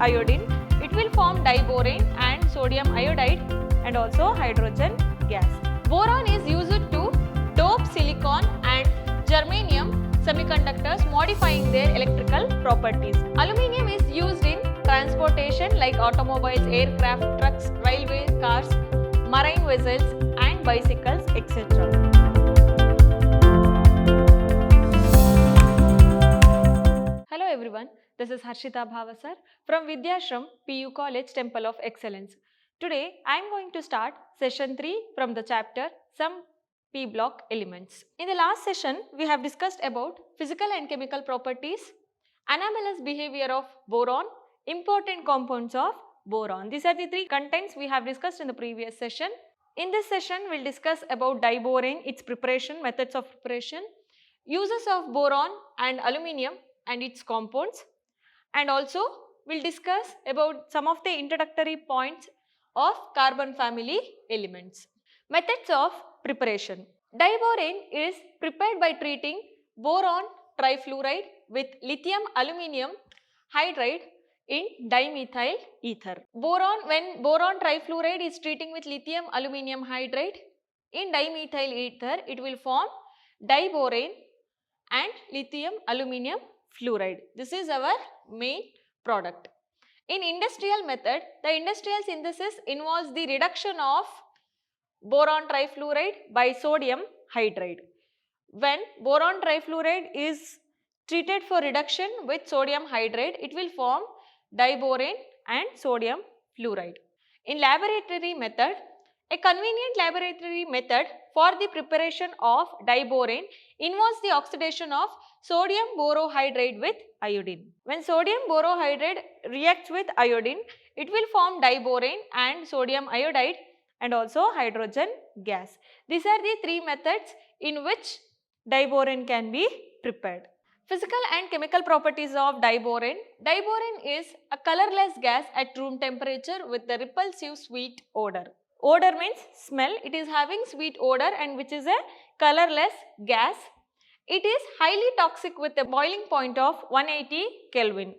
iodine, it will form diborane and sodium iodide and also hydrogen gas. Boron is used to dope silicon and germanium semiconductors, modifying their electrical properties. Aluminium is used in transportation like automobiles, aircraft, trucks, railway cars, marine vessels and bicycles, etc. Hello everyone, this is Harshita Bhavasar from Vidhyaashram PU College Temple of Excellence. Today I am going to start session 3 from the chapter Some P block elements. In the last session we have discussed about physical and chemical properties, anomalous behavior of boron, important compounds of boron. These are the 3 contents we have discussed in the previous session. In this session we will discuss about diborane, its preparation, methods of preparation, uses of boron and aluminium and its compounds, and also we will discuss about some of the introductory points of carbon family elements. Methods of preparation. Diborane is prepared by treating boron trifluoride with lithium aluminium hydride in dimethyl ether. When boron trifluoride is treating with lithium aluminium hydride in dimethyl ether, it will form diborane and lithium aluminium fluoride. This is our main product. In industrial method, the industrial synthesis involves the reduction of boron trifluoride by sodium hydride. When boron trifluoride is treated for reduction with sodium hydride, it will form diborane and sodium fluoride. In laboratory method, a convenient laboratory method for the preparation of diborane involves the oxidation of sodium borohydride with iodine. When sodium borohydride reacts with iodine, it will form diborane and sodium iodide and also hydrogen gas. These are the 3 methods in which diborane can be prepared. Physical and chemical properties of diborane. Diborane is a colorless gas at room temperature with the repulsive sweet odor. Odor means smell. It is having sweet odor and which is a colorless gas. It is highly toxic with a boiling point of 180 Kelvin.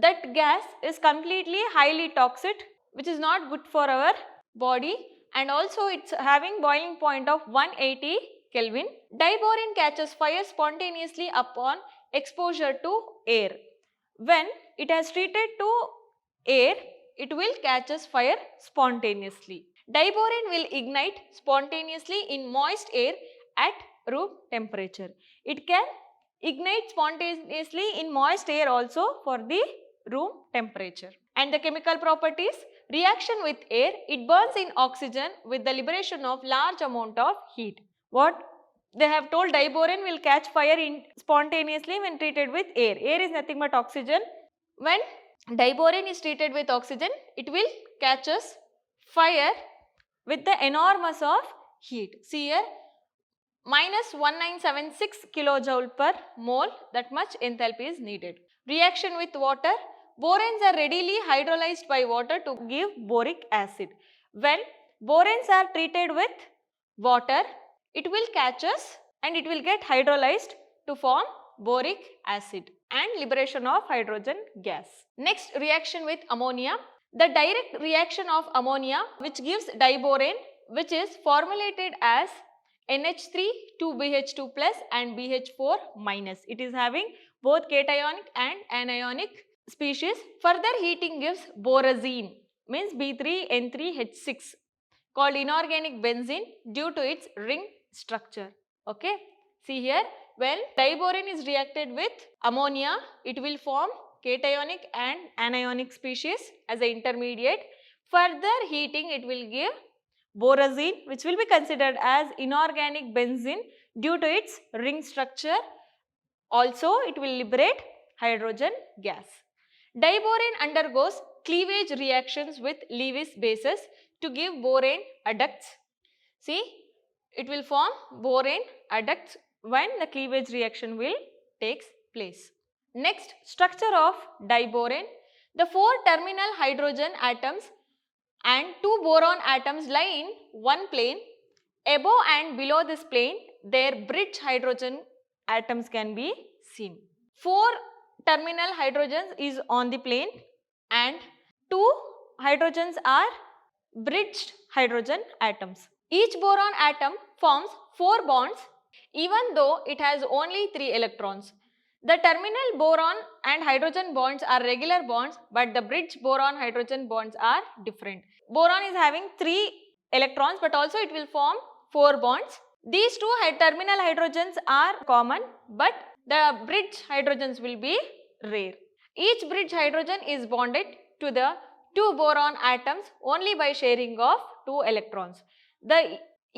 That gas is completely highly toxic, which is not good for our body, and also it's having boiling point of 180 Kelvin. Diborane catches fire spontaneously upon exposure to air. When it has treated to air, it will catches fire spontaneously. Diborane will ignite spontaneously in moist air at room temperature. It can ignite spontaneously in moist air also for the room temperature. And the chemical properties, reaction with air, it burns in oxygen with the liberation of large amount of heat. What they have told, diborane will catch fire spontaneously when treated with air. Air is nothing but oxygen. When diborane is treated with oxygen, it will catches fire with the enormous of heat. See here, minus 1976 kilojoule per mole, that much enthalpy is needed. Reaction with water, boranes are readily hydrolyzed by water to give boric acid. When boranes are treated with water, it will catches and it will get hydrolyzed to form boric acid and liberation of hydrogen gas. Next, reaction with ammonia. The direct reaction of ammonia which gives diborane, which is formulated as NH3 2BH2 plus and BH4 minus. It is having both cationic and anionic species. Further heating gives borazine, means B3N3H6, called inorganic benzene due to its ring structure. Okay. See here, when diborane is reacted with ammonia, it will form cationic and anionic species as an intermediate. Further heating, it will give borazine, which will be considered as inorganic benzene due to its ring structure. Also, it will liberate hydrogen gas. Diborane undergoes cleavage reactions with Lewis bases to give borane adducts. See, it will form borane adducts when the cleavage reaction will takes place. Next, structure of diborane. The 4 terminal hydrogen atoms and 2 boron atoms lie in one plane. Above and below this plane, their bridge hydrogen atoms can be seen. 4 terminal hydrogens is on the plane and 2 hydrogens are bridged hydrogen atoms. Each boron atom forms 4 bonds even though it has only 3 electrons. The terminal boron and hydrogen bonds are regular bonds, but the bridge boron hydrogen bonds are different. Boron is having 3 electrons, but also it will form 4 bonds. These 2 terminal hydrogens are common, but the bridge hydrogens will be rare. Each bridge hydrogen is bonded to the 2 boron atoms only by sharing of 2 electrons.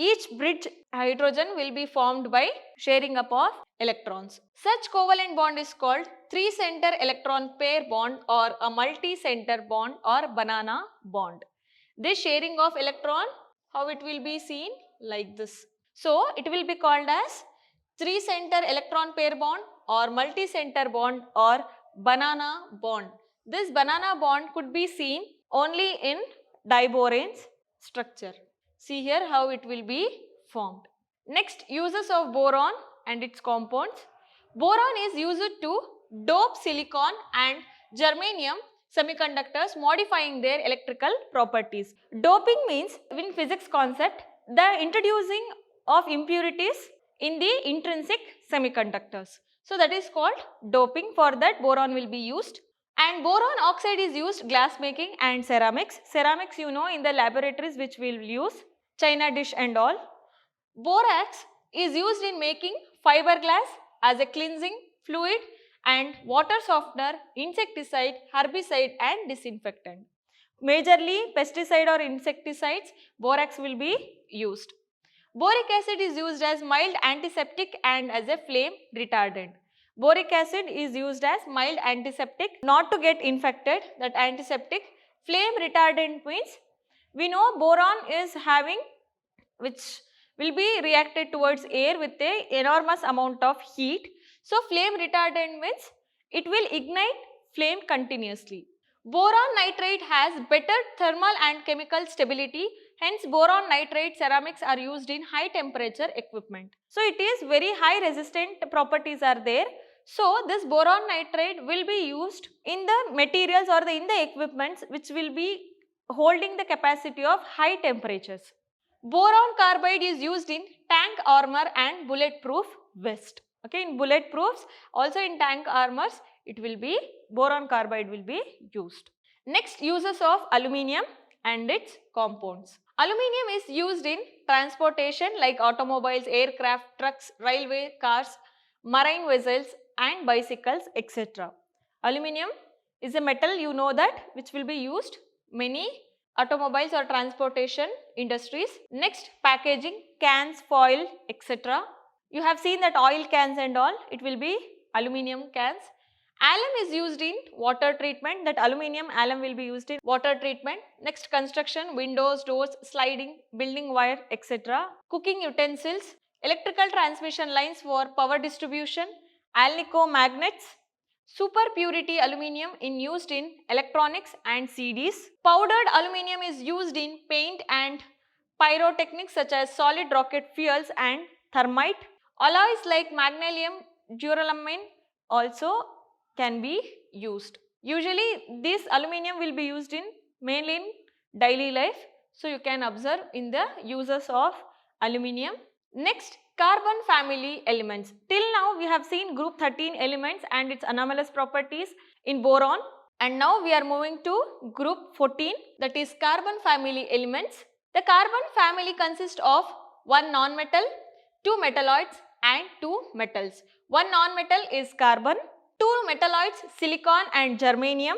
Each bridge hydrogen will be formed by sharing up of electrons. Such covalent bond is called 3-center electron pair bond or a multi-center bond or banana bond. This sharing of electron, how it will be seen? Like this. So, it will be called as 3-center electron pair bond or multi-center bond or banana bond. This banana bond could be seen only in diboranes structure. See here how it will be formed. Next, uses of boron and its compounds. Boron is used to dope silicon and germanium semiconductors, modifying their electrical properties. Doping means, in physics concept, the introducing of impurities in the intrinsic semiconductors. So that is called doping. For that, boron will be used. And boron oxide is used glass making and ceramics. Ceramics, you know, in the laboratories which we will use, china dish and all. Borax is used in making fiberglass as a cleansing fluid and water softener, insecticide, herbicide and disinfectant. Majorly pesticide or insecticides, borax will be used. Boric acid is used as mild antiseptic and as a flame retardant. Boric acid is used as mild antiseptic, not to get infected, that antiseptic. Flame retardant means, we know boron is having, which will be reacted towards air with a enormous amount of heat. So, flame retardant means it will ignite flame continuously. Boron nitride has better thermal and chemical stability, hence boron nitride ceramics are used in high temperature equipment. So, it is very high resistant properties are there. So, this boron nitride will be used in the materials or in the equipments which will be holding the capacity of high temperatures. Boron carbide is used in tank armor and bulletproof vest. Okay, in bulletproofs, also in tank armors, it will be boron carbide will be used. Next, uses of aluminium and its compounds. Aluminium is used in transportation like automobiles, aircraft, trucks, railway, cars, marine vessels and bicycles, etc. Aluminium is a metal, you know that, which will be used many automobiles or transportation industries. Next, packaging, cans, foil, etc. You have seen that oil cans and all, it will be aluminium cans. Alum is used in water treatment, that aluminium alum will be used in water treatment. Next, construction, windows, doors, sliding, building wire, etc. Cooking utensils, electrical transmission lines for power distribution, alnico magnets, super purity aluminium used in electronics and CDs. Powdered aluminium is used in paint and pyrotechnics such as solid rocket fuels and thermite. Alloys like magnesium, duralumin also can be used. Usually this aluminium will be used in mainly in daily life. So you can observe in the uses of aluminium. Next, carbon family elements. Till now we have seen group 13 elements and its anomalous properties in boron, and now we are moving to group 14, that is carbon family elements. The carbon family consists of one non-metal, two metalloids and two metals. One non-metal is carbon, two metalloids silicon and germanium,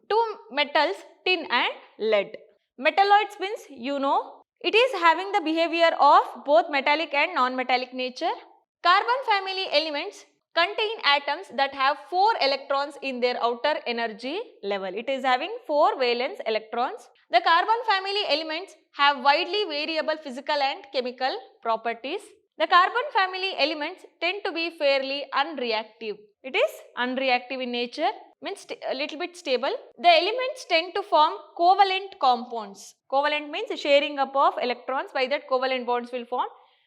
two metals tin and lead. Metalloids means, you know, it is having the behavior of both metallic and non-metallic nature. Carbon family elements contain atoms that have 4 electrons in their outer energy level. It is having 4 valence electrons. The carbon family elements have widely variable physical and chemical properties. The carbon family elements tend to be fairly unreactive. It is unreactive in nature, means a little bit stable. The elements tend to form covalent compounds. Covalent means sharing up of electrons, by that covalent bonds will form,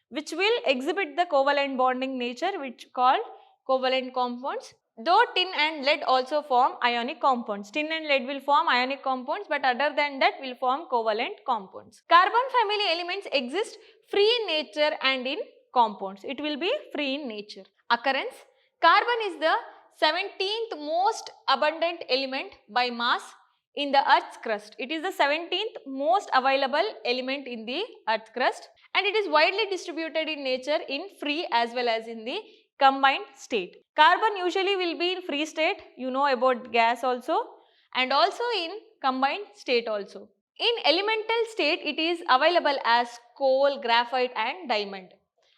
which will exhibit the covalent bonding nature, which called covalent compounds. Though tin and lead also form ionic compounds. Tin and lead will form ionic compounds, but other than that will form covalent compounds. Carbon family elements exist free in nature and in compounds. It will be free in nature. Occurrence. Carbon is the 17th most abundant element by mass in the Earth's crust. It is the 17th most available element in the Earth crust, and it is widely distributed in nature in free as well as in the combined state. Carbon usually will be in free state, you know about gas also, and also in combined state also. In elemental state, it is available as coal, graphite and diamond.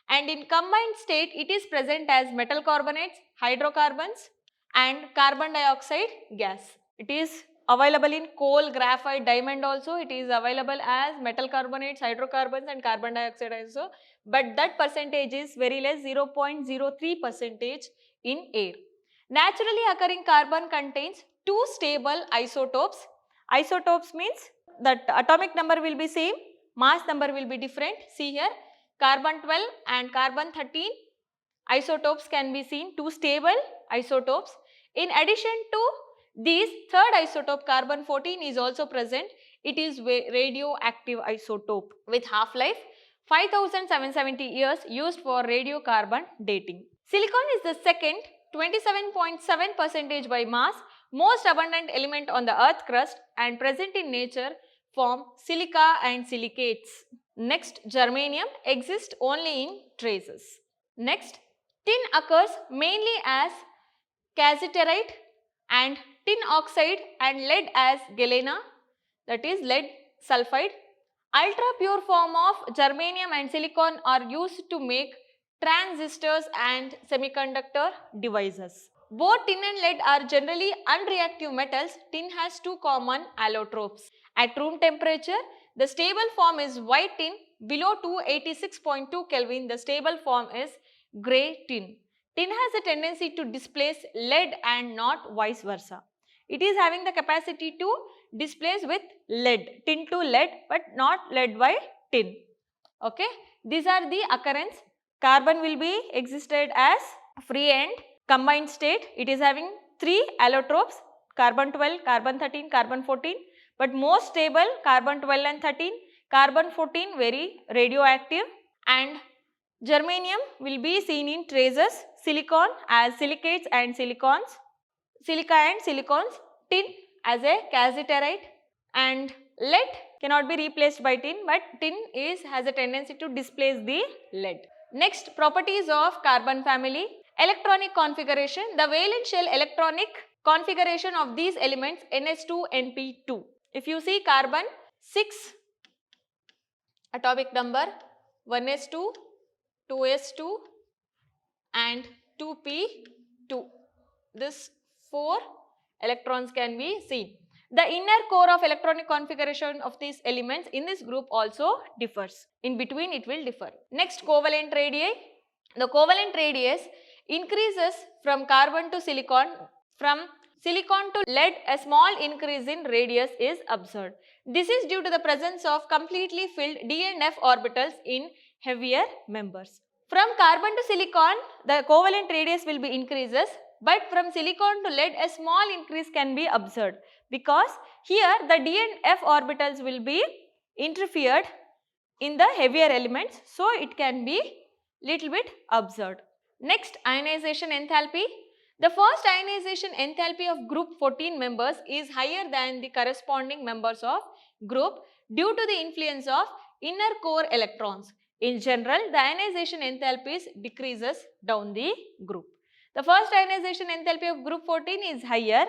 And in combined state, it is present as metal carbonates, hydrocarbons and carbon dioxide gas. It is available in coal, graphite, diamond also. It is available as metal carbonates, hydrocarbons and carbon dioxide also. But that percentage is very less, 0.03% in air. Naturally occurring carbon contains two stable isotopes. Isotopes means that atomic number will be same, mass number will be different. See here, carbon 12 and carbon 13 isotopes can be seen, two stable isotopes. In addition to these, third isotope carbon 14 is also present. It is radioactive isotope with half-life 5770 years, used for radiocarbon dating. Silicon is the second, 27.7% by mass, most abundant element on the earth crust and present in nature, form silica and silicates. Next, germanium exists only in traces. Next, tin occurs mainly as cassiterite and tin oxide and lead as galena, that is lead sulfide. Ultra pure form of germanium and silicon are used to make transistors and semiconductor devices. Both tin and lead are generally unreactive metals. Tin has two common allotropes. At room temperature, the stable form is white tin. Below 286.2 Kelvin, the stable form is grey tin. Tin has a tendency to displace lead and not vice versa. It is having the capacity to displace with lead, tin to lead, but not lead by tin. Okay, these are the occurrence. Carbon will be existed as free and combined state. It is having three allotropes, carbon 12, carbon 13, carbon 14, but most stable carbon 12 and 13, carbon 14 very radioactive, and germanium will be seen in traces, silicon as silicates and silicons, silica and silicons, tin as a cassiterite, and lead cannot be replaced by tin, but tin has a tendency to displace the lead. Next, properties of carbon family. Electronic configuration. The valence shell electronic configuration of these elements NH2NP2. If you see carbon 6 atomic number, 1s2, 2s2 and 2p2. This 4 electrons can be seen. The inner core of electronic configuration of these elements in this group also differs. In between it will differ. Next, covalent radii. The covalent radius increases from carbon to silicon. From silicon to lead, a small increase in radius is observed. This is due to the presence of completely filled D and F orbitals in heavier members. From carbon to silicon, the covalent radius will be increases, but from silicon to lead, a small increase can be observed, because here the D and F orbitals will be interfered in the heavier elements, so it can be little bit observed. Next, ionization enthalpy. The first ionization enthalpy of group 14 members is higher than the corresponding members of group due to the influence of inner core electrons. In general, the ionization enthalpies decreases down the group. The first ionization enthalpy of group 14 is higher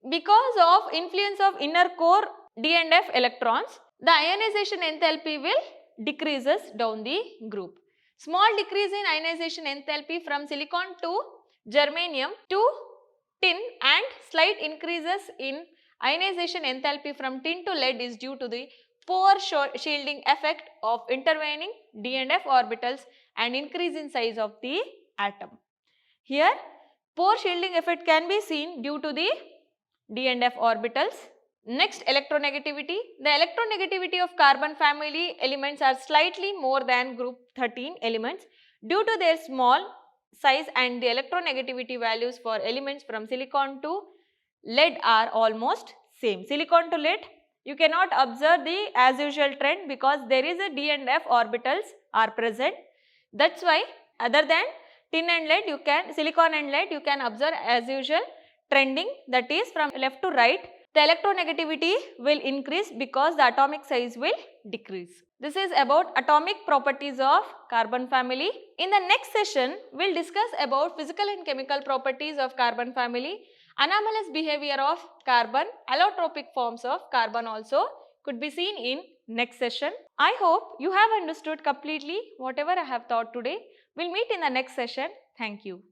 because of influence of inner core D and F electrons. The ionization enthalpy will decreases down the group. Small decrease in ionization enthalpy from silicon to germanium to tin and slight increases in ionization enthalpy from tin to lead is due to the poor shielding effect of intervening D and F orbitals and increase in size of the atom. Here, poor shielding effect can be seen due to the D and F orbitals. Next, electronegativity. The electronegativity of carbon family elements are slightly more than group 13 elements due to their small size and the electronegativity values for elements from silicon to lead are almost same. Silicon to lead, you cannot observe the as usual trend because there is a d and f orbitals are present. That's why other than tin and lead, you can silicon and lead, you can observe as usual trending, that is from left to right. The electronegativity will increase because the atomic size will decrease. This is about atomic properties of carbon family. In the next session, we will discuss about physical and chemical properties of carbon family, anomalous behavior of carbon, allotropic forms of carbon also could be seen in next session. I hope you have understood completely whatever I have taught today. We will meet in the next session. Thank you.